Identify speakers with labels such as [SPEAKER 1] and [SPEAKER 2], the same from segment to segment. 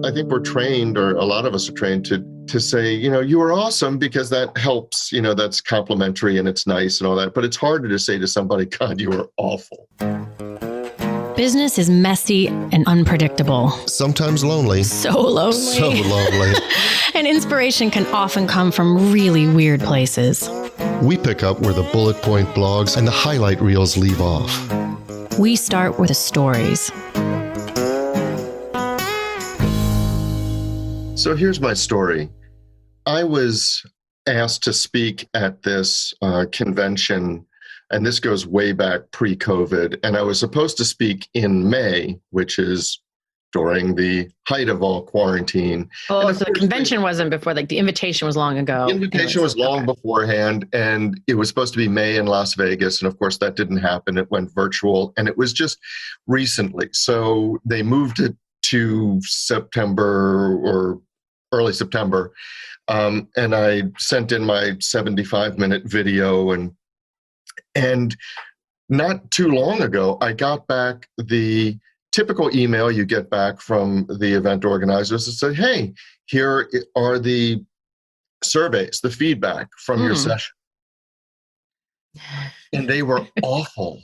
[SPEAKER 1] I think we're trained, or a lot of us are trained to say, you are awesome, because that helps, that's complimentary and it's nice and all that. But it's harder to say to somebody, God, you are awful.
[SPEAKER 2] Business is messy and unpredictable.
[SPEAKER 3] Sometimes lonely.
[SPEAKER 2] So lonely.
[SPEAKER 3] So lonely.
[SPEAKER 2] And inspiration can often come from really weird places.
[SPEAKER 3] We pick up where the bullet point blogs and the highlight reels leave off.
[SPEAKER 2] We start with the stories.
[SPEAKER 1] So here's my story. I was asked to speak at this convention, and this goes way back pre-COVID, and I was supposed to speak in May, which is during the height of all quarantine.
[SPEAKER 4] Oh, so the convention wasn't before, like the invitation was long ago.
[SPEAKER 1] The invitation was long beforehand, and it was supposed to be May in Las Vegas, and of course that didn't happen. It went virtual, and it was just recently. So they moved it to September or early September, and I sent in my 75-minute video, and not too long ago, I got back the typical email you get back from the event organizers that said, hey, here are the surveys, the feedback from your session. And they were awful.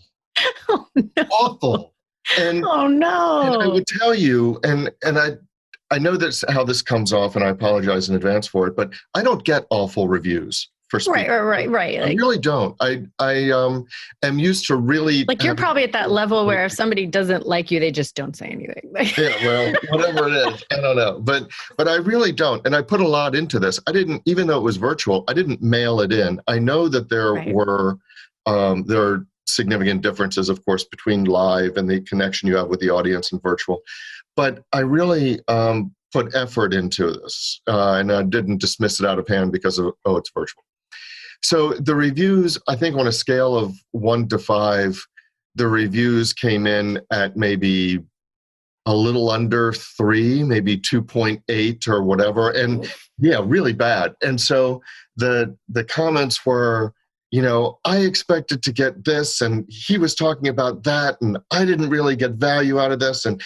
[SPEAKER 4] Oh, no.
[SPEAKER 1] Awful. And,
[SPEAKER 4] oh, no.
[SPEAKER 1] And I would tell you, and I know that's how this comes off, and I apologize in advance for it, but I don't get awful reviews.
[SPEAKER 4] Right.
[SPEAKER 1] I really don't. I am used to really...
[SPEAKER 4] Like, you're probably at that level where if somebody doesn't like you, they just don't say anything.
[SPEAKER 1] Yeah, well, whatever it is, I don't know. But I really don't. And I put a lot into this. I didn't, even though it was virtual, I didn't mail it in. I know that there are significant differences, of course, between live and the connection you have with the audience and virtual. But I really put effort into this. And I didn't dismiss it out of hand because of, it's virtual. So the reviews, I think on a scale of 1 to 5, the reviews came in at maybe a little under 3, maybe 2.8 or whatever. And yeah, really bad. And so the comments were, I expected to get this, and he was talking about that, and I didn't really get value out of this. And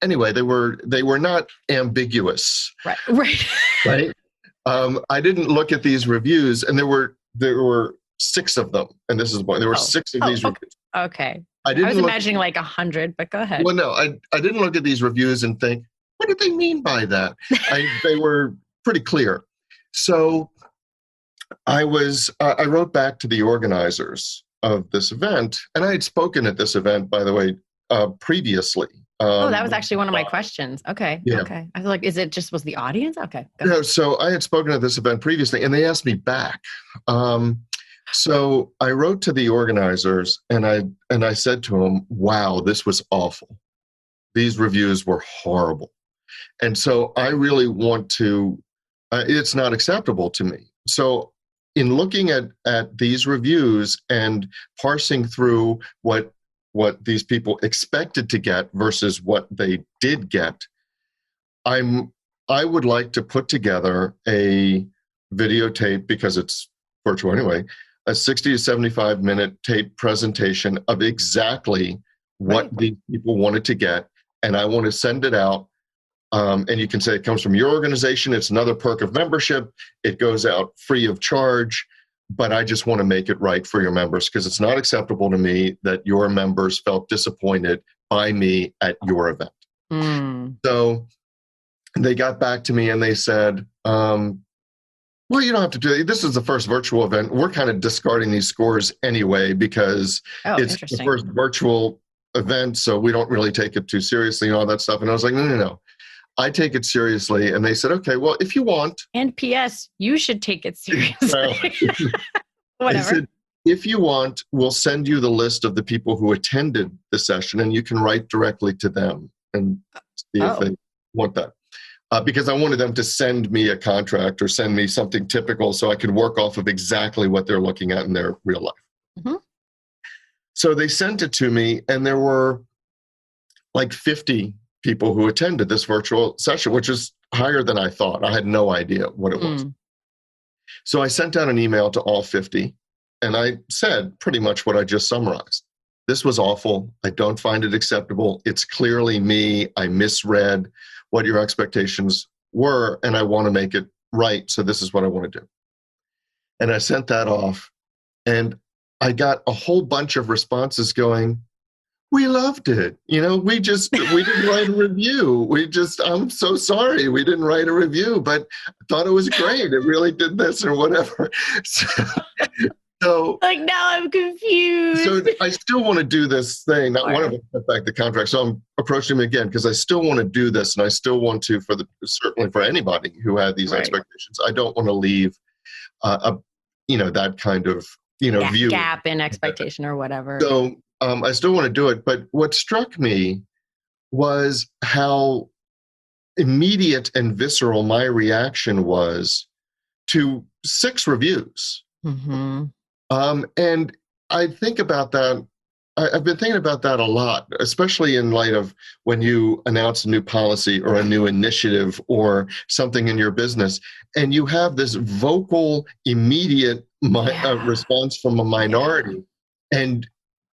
[SPEAKER 1] anyway, they were not ambiguous. Right. I didn't look at these reviews, and there were 6 of them, and this is the point. There were 6 of these reviews.
[SPEAKER 4] Okay. I was imagining like 100, but go ahead.
[SPEAKER 1] Well, no, I didn't look at these reviews and think, what did they mean by that? They were pretty clear. So I wrote back to the organizers of this event, and I had spoken at this event, by the way, previously.
[SPEAKER 4] That was actually one of my questions. Okay.
[SPEAKER 1] Yeah.
[SPEAKER 4] Okay. I was like, was the audience? Okay.
[SPEAKER 1] No, so I had spoken at this event previously, and they asked me back. So I wrote to the organizers, and I said to them, wow, this was awful. These reviews were horrible. And so I really want to, it's not acceptable to me. So in looking at these reviews and parsing through what these people expected to get versus what they did get, I would like to put together a videotape, because it's virtual anyway, a 60 to 75 minute tape presentation of exactly what these people wanted to get. And I want to send it out. And you can say it comes from your organization. It's another perk of membership. It goes out free of charge. But I just want to make it right for your members, because it's not acceptable to me that your members felt disappointed by me at your event. So they got back to me and they said, well, you don't have to do it. This is the first virtual event. We're kind of discarding these scores anyway, because it's the first virtual event, so we don't really take it too seriously and all that stuff. And I was like, no. I take it seriously. And they said, okay, well, if you want.
[SPEAKER 4] And P.S., you should take it seriously. Whatever.
[SPEAKER 1] Said, if you want, we'll send you the list of the people who attended the session, and you can write directly to them and see if they want that. Because I wanted them to send me a contract or send me something typical so I could work off of exactly what they're looking at in their real life. Mm-hmm. So they sent it to me, and there were like 50 people who attended this virtual session, which is higher than I thought. I had no idea what it was. So I sent out an email to all 50, and I said pretty much what I just summarized. This was awful. I don't find it acceptable. It's clearly me. I misread what your expectations were, and I want to make it right. So this is what I want to do. And I sent that off, and I got a whole bunch of responses going, we loved it. We didn't write a review. I'm so sorry we didn't write a review, but I thought it was great. It really did this or whatever. So
[SPEAKER 4] like, now I'm confused.
[SPEAKER 1] So I still want to do this thing. Not one of them cut back the contract. So I'm approaching him again because I still want to do this, and I still want to, certainly for anybody who had these expectations. I don't want to leave that kind of view
[SPEAKER 4] gap in expectation or whatever.
[SPEAKER 1] So I still want to do it. But what struck me was how immediate and visceral my reaction was to 6 reviews.
[SPEAKER 4] Mm-hmm.
[SPEAKER 1] And I think about that. I've been thinking about that a lot, especially in light of when you announce a new policy or a new initiative or something in your business, and you have this vocal, immediate response from a minority. And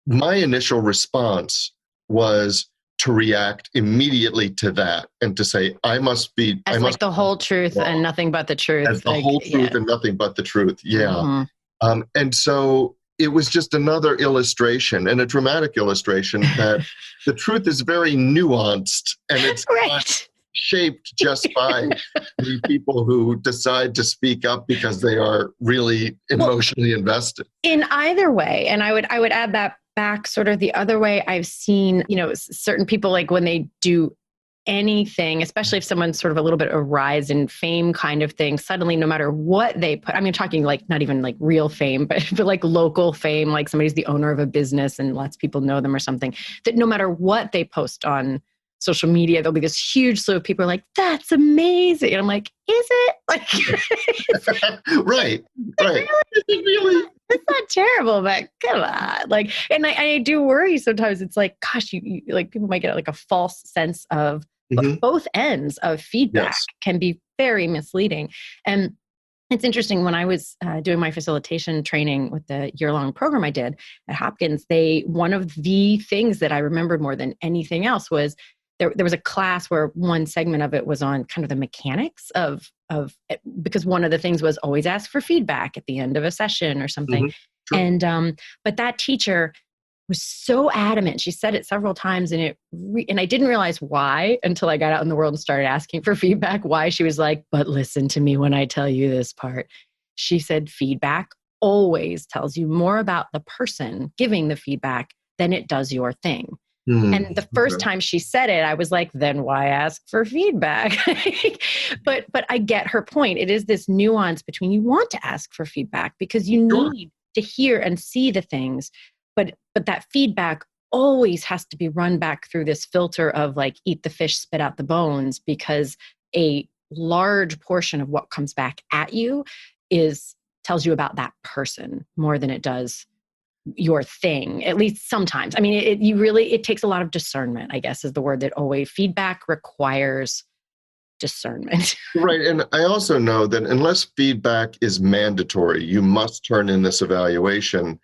[SPEAKER 1] my initial response was to react immediately to that and to say, I must be
[SPEAKER 4] the whole truth and nothing but the truth.
[SPEAKER 1] As the whole truth and nothing but the truth. Yeah. Mm-hmm. And so it was just another illustration, and a dramatic illustration, that the truth is very nuanced, and it's not shaped just by the people who decide to speak up because they are really emotionally invested.
[SPEAKER 4] In either way, and I would add that back, sort of the other way. I've seen, certain people, like when they do anything, especially if someone's sort of a little bit a rise in fame kind of thing, suddenly, no matter what they put, I mean, talking like not even like real fame, but like local fame, like somebody's the owner of a business and lots of people know them or something, that no matter what they post on social media, there'll be this huge slew of people like, that's amazing. And I'm like, is it? Like,
[SPEAKER 1] right.
[SPEAKER 4] It's not terrible, but come on. Like, and I do worry sometimes. It's like, gosh, you like, people might get like a false sense of both ends of feedback can be very misleading. And it's interesting, when I was doing my facilitation training with the year-long program I did at Hopkins, one of the things that I remembered more than anything else was there was a class where one segment of it was on kind of the mechanics of because one of the things was always ask for feedback at the end of a session or something.
[SPEAKER 1] Sure.
[SPEAKER 4] And but that teacher was so adamant. She said it several times, and and I didn't realize why until I got out in the world and started asking for feedback, why she was like, but listen to me when I tell you this part. She said, feedback always tells you more about the person giving the feedback than it does your thing. And the first time she said it, I was like, then why ask for feedback? But I get her point. It is this nuance between, you want to ask for feedback because you need to hear and see the things. But that feedback always has to be run back through this filter of like, eat the fish, spit out the bones, because a large portion of what comes back at you tells you about that person more than it does your thing, at least sometimes. I mean, it takes a lot of discernment, I guess, is the word that always feedback requires discernment.
[SPEAKER 1] Right. And I also know that unless feedback is mandatory, you must turn in this evaluation.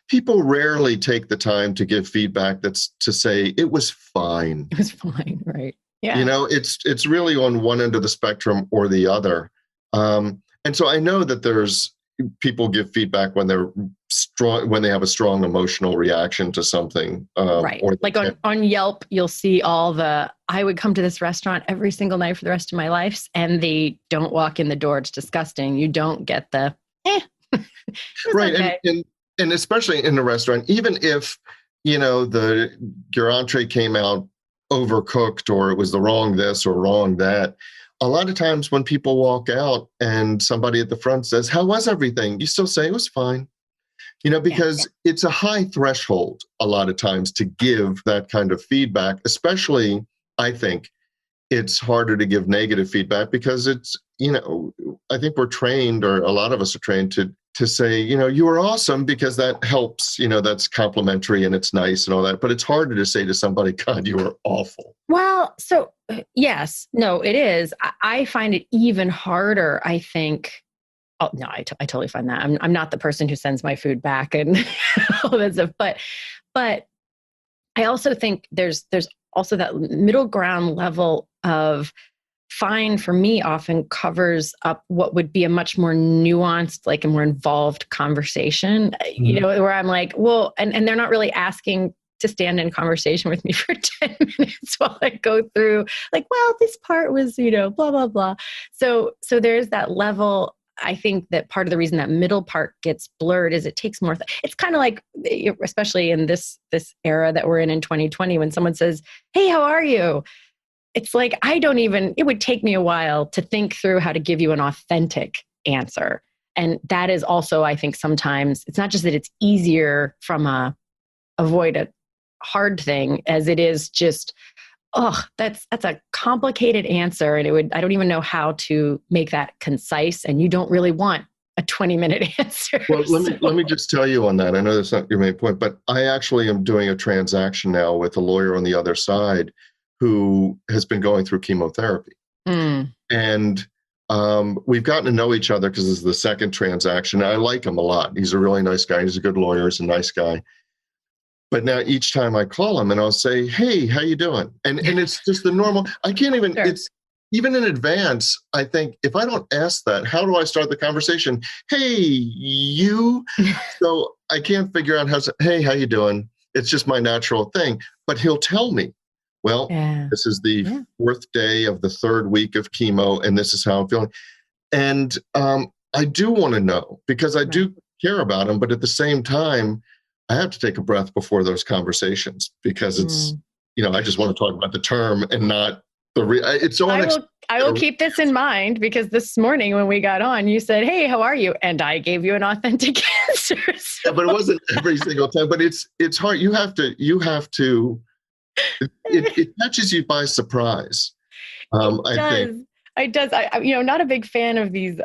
[SPEAKER 1] People rarely take the time to give feedback that's to say, it was fine.
[SPEAKER 4] It was fine, right? Yeah.
[SPEAKER 1] It's really on one end of the spectrum or the other. And so I know that there's people give feedback when they're strong, when they have a strong emotional reaction to something.
[SPEAKER 4] Right. Like on Yelp, you'll see all I would come to this restaurant every single night for the rest of my life, and they don't walk in the door. It's disgusting. You don't get the,
[SPEAKER 1] right.
[SPEAKER 4] Okay.
[SPEAKER 1] And especially in the restaurant, even if, your entree came out overcooked, or it was the wrong this or wrong that, a lot of times when people walk out and somebody at the front says, how was everything? You still say it was fine, because it's a high threshold a lot of times to give that kind of feedback. Especially, I think it's harder to give negative feedback because it's, I think we're trained, or a lot of us are trained to say, you were awesome, because that helps, that's complimentary and it's nice and all that. But it's harder to say to somebody, God, you were awful.
[SPEAKER 4] Well, so yes, no, it is. I find it even harder, I think. Oh, no, I totally find that. I'm not the person who sends my food back and all that stuff. But I also think there's also that middle ground level of fine for me often covers up what would be a much more nuanced, like a more involved conversation, where I'm like, well, and they're not really asking to stand in conversation with me for 10 minutes while I go through like, well, this part was, blah, blah, blah. So there's that level. I think that part of the reason that middle part gets blurred is it takes more. It's kind of like, especially in this era that we're in 2020, when someone says, hey, how are you? It's like, it would take me a while to think through how to give you an authentic answer. And that is also, I think sometimes it's not just that it's easier from avoid a hard thing as it is just, that's a complicated answer. And I don't even know how to make that concise. And you don't really want a 20-minute answer.
[SPEAKER 1] Well, let me just tell you on that. I know that's not your main point, but I actually am doing a transaction now with a lawyer on the other side who has been going through chemotherapy. And we've gotten to know each other because this is the second transaction. I like him a lot. He's a really nice guy. He's a good lawyer. He's a nice guy. But now each time I call him and I'll say, hey, how you doing? And it's just the normal, I can't even,
[SPEAKER 4] Sure.
[SPEAKER 1] It's even in advance, I think if I don't ask that, how do I start the conversation? Hey, you. So I can't figure out hey, how you doing? It's just my natural thing. But he'll tell me, well, this is the fourth day of the third week of chemo, and this is how I'm feeling. And I do want to know because I do care about him, but at the same time, I have to take a breath before those conversations because it's, I just want to talk about the term and not it's so
[SPEAKER 4] I will keep this in mind because this morning when we got on, you said, hey, how are you? And I gave you an authentic answer. So.
[SPEAKER 1] Yeah, but it wasn't every single time, but it's hard. You have to, it catches you by surprise. I think.
[SPEAKER 4] It does. Not a big fan of these,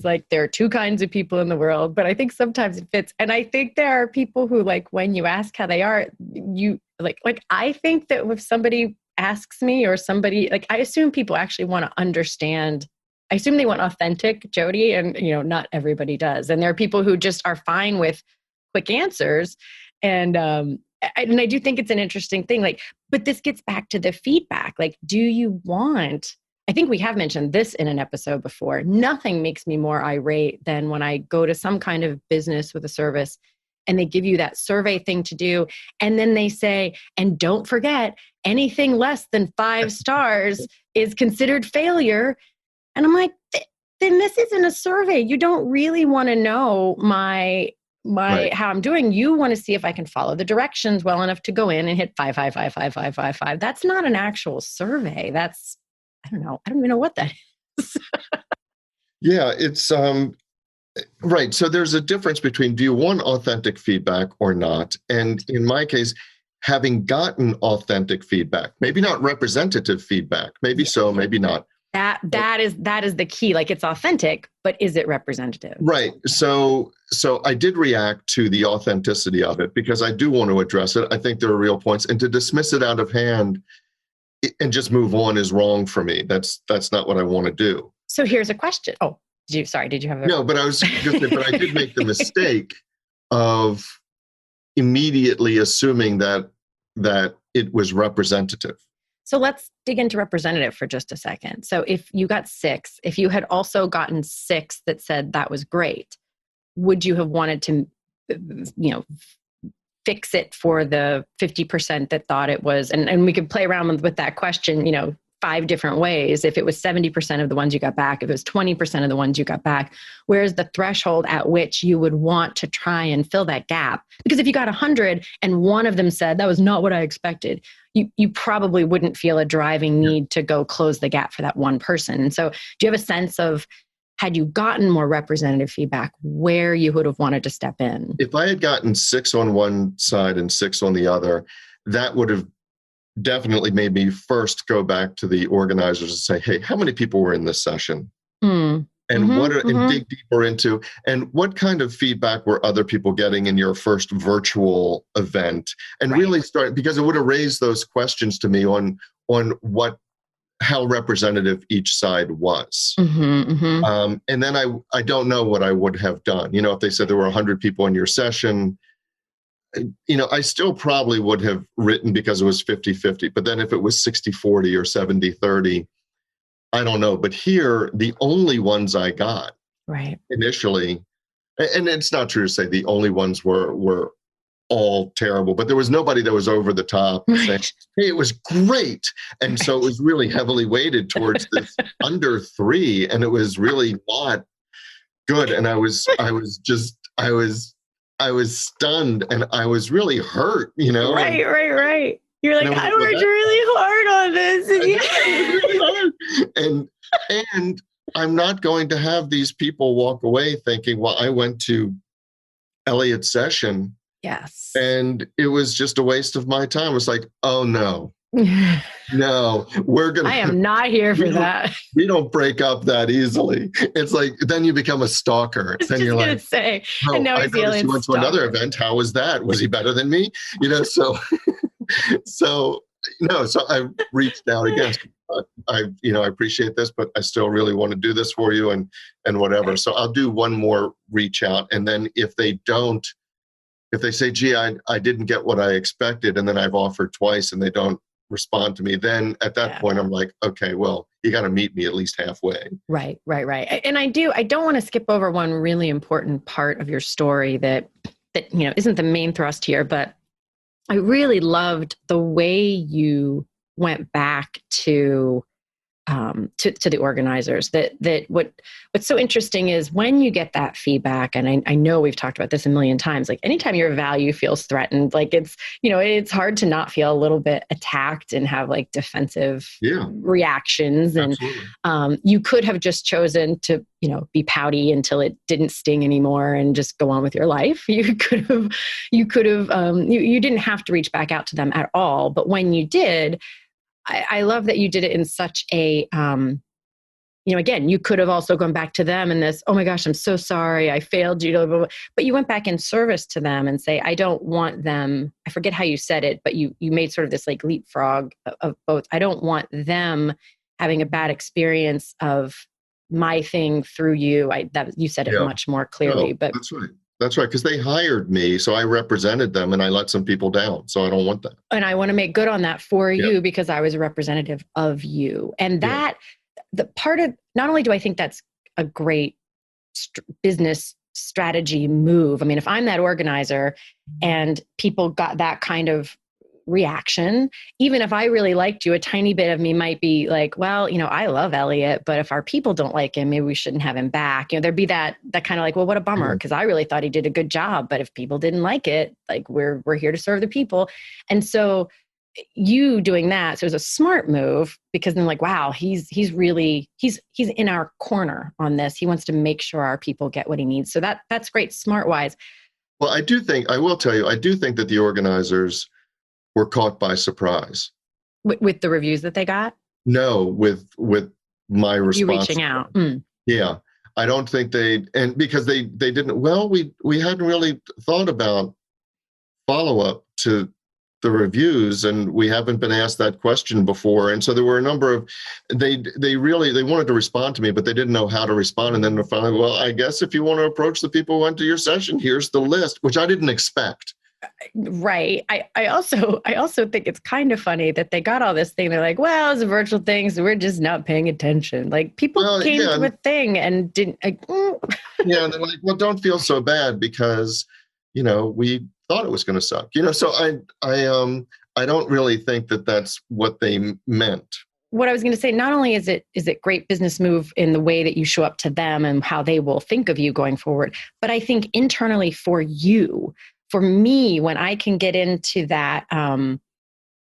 [SPEAKER 4] like, there are two kinds of people in the world, but I think sometimes it fits. And I think there are people who, like, when you ask how they are, you like, I think that if somebody asks me or somebody, like, I assume people actually want to understand. I assume they want authentic Jody, and, not everybody does. And there are people who just are fine with quick answers. And I do think it's an interesting thing, like, but this gets back to the feedback. Like, do you want, I think we have mentioned this in an episode before. Nothing makes me more irate than when I go to some kind of business with a service and they give you that survey thing to do. And then they say, and don't forget, anything less than 5 stars is considered failure. And I'm like, then this isn't a survey. You don't really want to know how I'm doing. You want to see if I can follow the directions well enough to go in and hit 5, 5, 5, 5, 5, 5, 5. That's not an actual survey. That's, I don't know. I don't even know what that is.
[SPEAKER 1] Yeah, it's right. So there's a difference between, do you want authentic feedback or not? And in my case, having gotten authentic feedback, maybe not representative feedback, maybe so, maybe not.
[SPEAKER 4] That is the key. Like, it's authentic, but is it representative?
[SPEAKER 1] Right. So I did react to the authenticity of it because I do want to address it. I think there are real points, and to dismiss it out of hand and just move on is wrong for me. That's not what I want to do.
[SPEAKER 4] So here's a question. Oh, did you have a...
[SPEAKER 1] No, but I was just saying, but I did make the mistake of immediately assuming that it was representative.
[SPEAKER 4] So let's dig into representative for just a second. So if you got 6, if you had also gotten 6 that said that was great, would you have wanted to, fix it for the 50% that thought it was? And we could play around with that question, 5 different ways. If it was 70% of the ones you got back, if it was 20% of the ones you got back, where's the threshold at which you would want to try and fill that gap? Because if you got 100 and one of them said, that was not what I expected, you probably wouldn't feel a driving need to go close the gap for that one person. And so do you have a sense of, had you gotten more representative feedback, where you would have wanted to step in?
[SPEAKER 1] If I had gotten 6 on one side and 6 on the other, that would have definitely made me first go back to the organizers and say, hey, how many people were in this session? And and dig deeper into, and what kind of feedback were other people getting in your first virtual event? And really start, because it would have raised those questions to me on how representative each side was. And then I don't know what I would have done. If they said there were 100 people in your session, I still probably would have written because it was 50-50. But then if it was 60-40 or 70-30, I don't know. But here, the only ones I got initially, and it's not true to say the only ones were all terrible, but there was nobody that was over the top saying, hey, it was great. And so it was really heavily weighted towards this under 3, and it was really not good. And I was stunned, and I was really hurt,
[SPEAKER 4] Right. You're like, I worked really hard on this.
[SPEAKER 1] And I'm not going to have these people walk away thinking, well, I went to Elliot's session.
[SPEAKER 4] Yes.
[SPEAKER 1] And it was just a waste of my time. It was like, oh no, I
[SPEAKER 4] am not here for that.
[SPEAKER 1] We don't break up that easily. It's like, then you become a stalker. Then you're like,
[SPEAKER 4] say, oh, and now
[SPEAKER 1] I noticed you went to another event. How was that? Was he better than me? So I reached out again. I appreciate this, but I still really want to do this for you and whatever. Right. So I'll do one more reach out. And then if they say, gee, I didn't get what I expected, and then I've offered twice and they don't respond to me, then at that point I'm like, okay, well, you got to meet me at least halfway. Right.
[SPEAKER 4] And I don't want to skip over one really important part of your story that isn't the main thrust here, but I really loved the way you went back to the organizers. That what's so interesting is when you get that feedback, and I know we've talked about this a million times, like anytime your value feels threatened, like it's hard to not feel a little bit attacked and have like defensive reactions.
[SPEAKER 1] Absolutely.
[SPEAKER 4] And you could have just chosen to be pouty until it didn't sting anymore and just go on with your life. You didn't have to reach back out to them at all. But when you did, I love that you did it in such a, again, you could have also gone back to them and this, oh my gosh, I'm so sorry, I failed you, blah, blah, blah. But you went back in service to them and say, I don't want them, I forget how you said it, but you made sort of this like leapfrog of both. I don't want them having a bad experience of my thing through you. You said it much more clearly. But
[SPEAKER 1] That's right, because they hired me, so I represented them, and I let some people down, so I don't want that.
[SPEAKER 4] And I want to make good on that for you because I was a representative of you. And that, the part of, not only do I think that's a great business strategy move, I mean, if I'm that organizer and people got that kind of reaction, even if I really liked you, a tiny bit of me might be like, well, I love Elliot, but if our people don't like him, maybe we shouldn't have him back. There'd be that kind of like, well, what a bummer, because I really thought he did a good job, but if people didn't like it, like we're here to serve the people. And so you doing that, so it was a smart move, because then like, wow, he's in our corner on this. He wants to make sure our people get what he needs. So that's great, smart wise.
[SPEAKER 1] Well, I will tell you, I do think that the organizers were caught by surprise.
[SPEAKER 4] With the reviews that they got?
[SPEAKER 1] No, with my response.
[SPEAKER 4] You reaching out.
[SPEAKER 1] Yeah. I don't think and because they didn't, well, we hadn't really thought about follow-up to the reviews, and we haven't been asked that question before. And so there were a number of, they wanted to respond to me, but they didn't know how to respond. And then finally, well, I guess if you want to approach the people who went to your session, here's the list, which I didn't expect.
[SPEAKER 4] Right. I also think it's kind of funny that they got all this thing. They're like, well, it's a virtual thing, so we're just not paying attention. Like people came to a thing and didn't.
[SPEAKER 1] Yeah, and they're like, well, don't feel so bad because we thought it was going to suck. So I don't really think that that's what they meant.
[SPEAKER 4] What I was going to say, not only is it great business move in the way that you show up to them and how they will think of you going forward, but I think internally for you. For me, when I can get into that,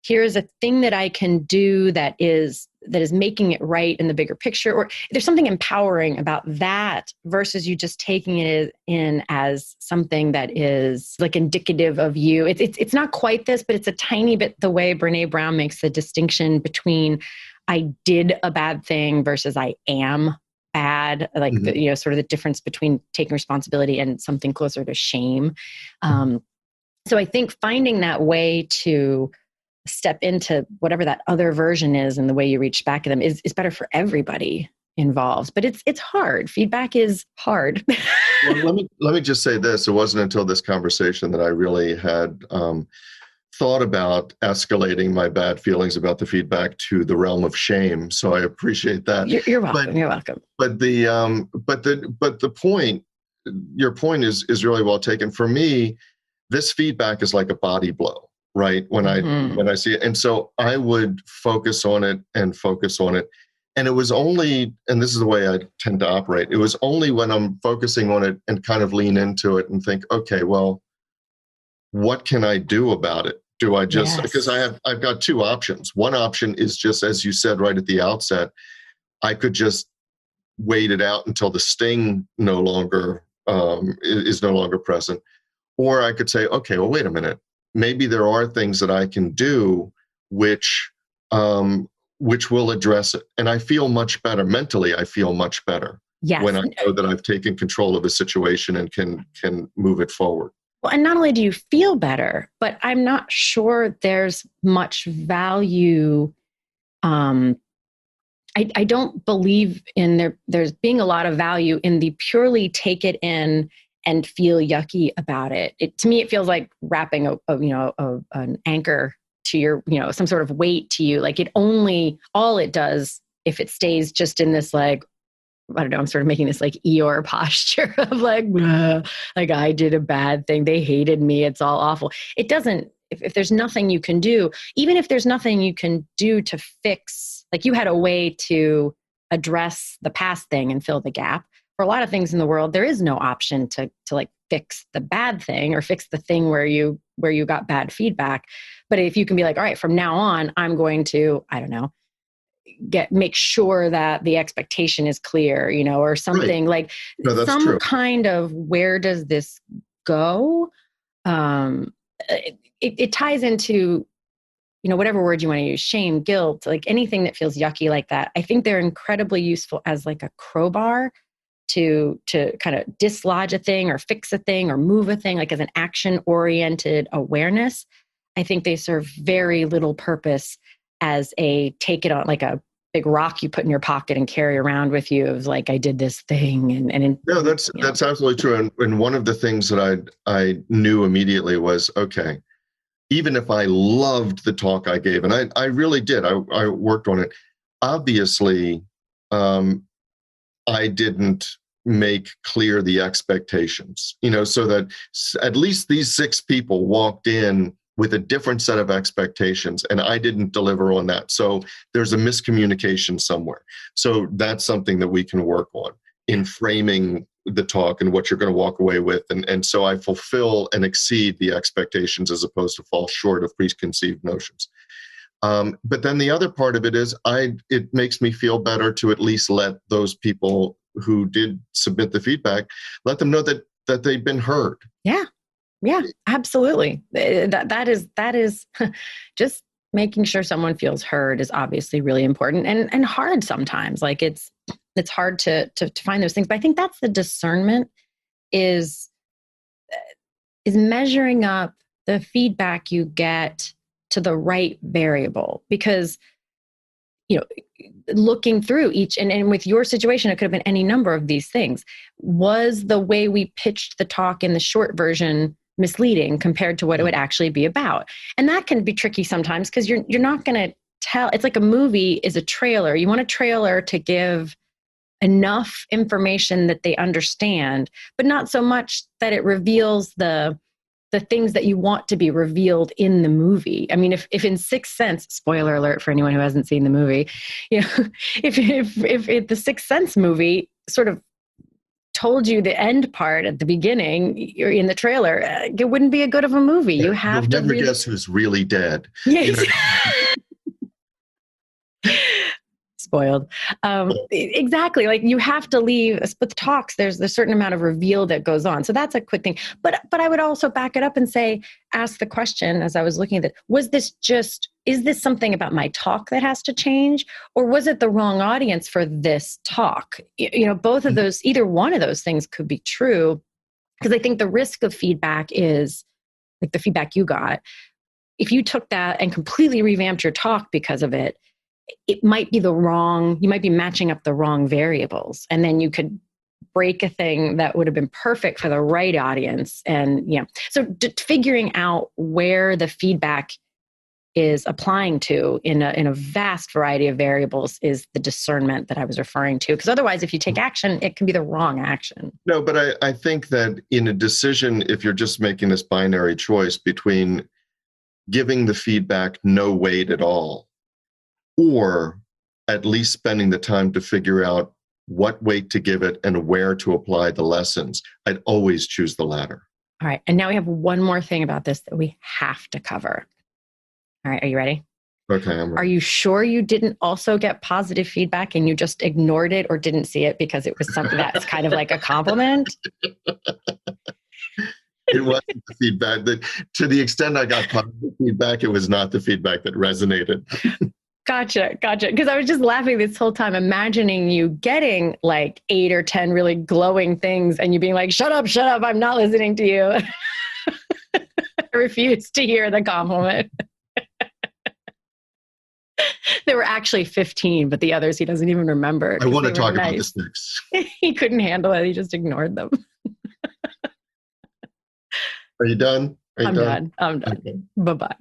[SPEAKER 4] here's a thing that I can do that is making it right in the bigger picture, or there's something empowering about that versus you just taking it in as something that is like indicative of you. It's not quite this, but it's a tiny bit the way Brene Brown makes the distinction between I did a bad thing versus I am bad, like sort of the difference between taking responsibility and something closer to shame. So I think finding that way to step into whatever that other version is and the way you reach back to them is better for everybody involved. But it's hard. Feedback is hard.
[SPEAKER 1] let me just say this. It wasn't until this conversation that I really had thought about escalating my bad feelings about the feedback to the realm of shame. So I appreciate that.
[SPEAKER 4] You're welcome. You're welcome.
[SPEAKER 1] But the point, your point is really well taken. For me, this feedback is like a body blow, right? When I see it, and so I would focus on it. And it was only, and this is the way I tend to operate, it was only when I'm focusing on it and kind of lean into it and think, okay, well, what can I do about it? Do I just, because I've got two options. One option is just, as you said right at the outset, I could just wait it out until the sting no longer is no longer present. Or I could say, okay, well, wait a minute. Maybe there are things that I can do which will address it. And I feel much better. Mentally, I feel much better when I know that I've taken control of a situation and can move it forward.
[SPEAKER 4] Well, and not only do you feel better, but I'm not sure there's much value. I don't believe in there's being a lot of value in the purely take it in and feel yucky about it. To me, it feels like wrapping an anchor to your, some sort of weight to you. Like all it does, if it stays just in this, like, I don't know, I'm sort of making this like Eeyore posture of like I did a bad thing. They hated me. It's all awful. It doesn't, if there's nothing you can do, even if there's nothing you can do to fix, like you had a way to address the past thing and fill the gap. For a lot of things in the world, there is no option to like fix the bad thing or fix the thing where you got bad feedback. But if you can be like, all right, from now on, I'm going to, I don't know, make sure that the expectation is clear, or something like some
[SPEAKER 1] true.
[SPEAKER 4] Kind of where does this go? It ties into, whatever word you want to use, shame, guilt, like anything that feels yucky like that. I think they're incredibly useful as like a crowbar to kind of dislodge a thing or fix a thing or move a thing, like as an action-oriented awareness. I think they serve very little purpose as a take it on, like a big rock you put in your pocket and carry around with you of like, I did this thing.
[SPEAKER 1] No, that's absolutely true. And one of the things that I knew immediately was, okay, even if I loved the talk I gave, and I really did, I worked on it. Obviously, I didn't make clear the expectations, so that at least these 6 people walked in with a different set of expectations, and I didn't deliver on that. So there's a miscommunication somewhere. So that's something that we can work on in framing the talk and what you're going to walk away with. And so I fulfill and exceed the expectations as opposed to fall short of preconceived notions. But then the other part of it is it makes me feel better to at least let those people who did submit the feedback, let them know that they've been heard.
[SPEAKER 4] Yeah, absolutely. That is just making sure someone feels heard is obviously really important and hard sometimes. Like it's hard to find those things. But I think that's the discernment is measuring up the feedback you get to the right variable, because looking through each and with your situation, it could have been any number of these things. Was the way we pitched the talk in the short version misleading compared to what it would actually be about? And that can be tricky sometimes because you're not going to tell. It's like a movie is a trailer. You want a trailer to give enough information that they understand, but not so much that it reveals the things that you want to be revealed in the movie. I mean, if in Sixth Sense, spoiler alert for anyone who hasn't seen the movie, if the Sixth Sense movie sort of told you the end part at the beginning in the trailer, it wouldn't be a good of a movie. You have to
[SPEAKER 1] never guess who's really dead.
[SPEAKER 4] Yes. Spoiled. Exactly. Like you have to leave, with the talks, there's a certain amount of reveal that goes on. So that's a quick thing. But I would also back it up and say, ask the question as I was looking at it, is this something about my talk that has to change? Or was it the wrong audience for this talk? Both of those, either one of those things could be true. Because I think the risk of feedback is like the feedback you got. If you took that and completely revamped your talk because of it, it might be you might be matching up the wrong variables. And then you could break a thing that would have been perfect for the right audience. And so figuring out where the feedback is applying to in a vast variety of variables is the discernment that I was referring to. Because otherwise, if you take action, it can be the wrong action.
[SPEAKER 1] No, but I think that in a decision, if you're just making this binary choice between giving the feedback no weight at all, or at least spending the time to figure out what weight to give it and where to apply the lessons, I'd always choose the latter.
[SPEAKER 4] All right. And now we have one more thing about this that we have to cover. All right. Are you ready?
[SPEAKER 1] Okay, I'm ready.
[SPEAKER 4] Are you sure you didn't also get positive feedback and you just ignored it or didn't see it because it was something that's kind of like a compliment?
[SPEAKER 1] It wasn't the feedback that, to the extent I got positive feedback, it was not the feedback that resonated.
[SPEAKER 4] Gotcha. Because I was just laughing this whole time, imagining you getting like 8 or 10 really glowing things and you being like, shut up, I'm not listening to you. I refuse to hear the compliment. There were actually 15, but the others he doesn't even remember.
[SPEAKER 1] I want to talk about the 6.
[SPEAKER 4] He couldn't handle it. He just ignored them.
[SPEAKER 1] Are you done?
[SPEAKER 4] I'm done. Okay. Bye-bye.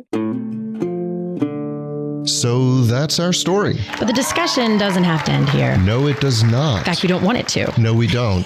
[SPEAKER 3] So that's our story.
[SPEAKER 2] But the discussion doesn't have to end here.
[SPEAKER 3] No, it does not.
[SPEAKER 2] In fact, we don't want it to.
[SPEAKER 3] No, we don't.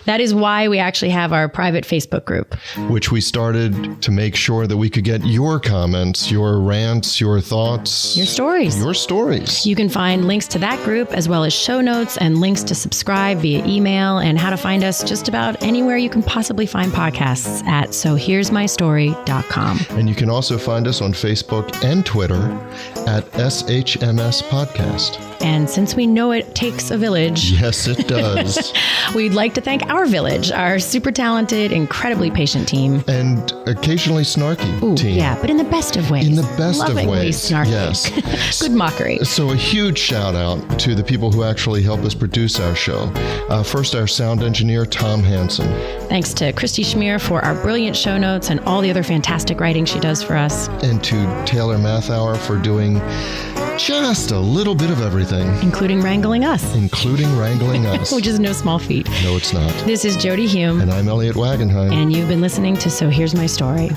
[SPEAKER 2] That is why we actually have our private Facebook group,
[SPEAKER 3] which we started to make sure that we could get your comments, your rants, your thoughts,
[SPEAKER 2] your stories.
[SPEAKER 3] You
[SPEAKER 2] can find links to that group as well as show notes and links to subscribe via email and how to find us just about anywhere you can possibly find podcasts at sohere'smystory.com.
[SPEAKER 3] And you can also find us on Facebook and Twitter at SHMS Podcast.
[SPEAKER 2] And since we know it takes a village.
[SPEAKER 3] Yes, it does.
[SPEAKER 2] We'd like to thank our village, our super talented, incredibly patient team.
[SPEAKER 3] And occasionally snarky team.
[SPEAKER 2] Yeah, but in the best of ways.
[SPEAKER 3] In the best
[SPEAKER 2] Lovingly
[SPEAKER 3] of ways.
[SPEAKER 2] Snarky.
[SPEAKER 3] Yes.
[SPEAKER 2] Good mockery.
[SPEAKER 3] So a huge shout out to the people who actually help us produce our show. First, our sound engineer, Tom Hansen.
[SPEAKER 2] Thanks to Christy Schmier for our brilliant show notes and all the other fantastic writing she does for us.
[SPEAKER 3] And to Taylor Mathauer for doing just a little bit of everything.
[SPEAKER 2] Including wrangling us.
[SPEAKER 3] Which
[SPEAKER 2] is no small feat.
[SPEAKER 3] No, it's not.
[SPEAKER 2] This is Jody Hume.
[SPEAKER 3] And I'm Elliot Wagenheim.
[SPEAKER 2] And you've been listening to So Here's My Story.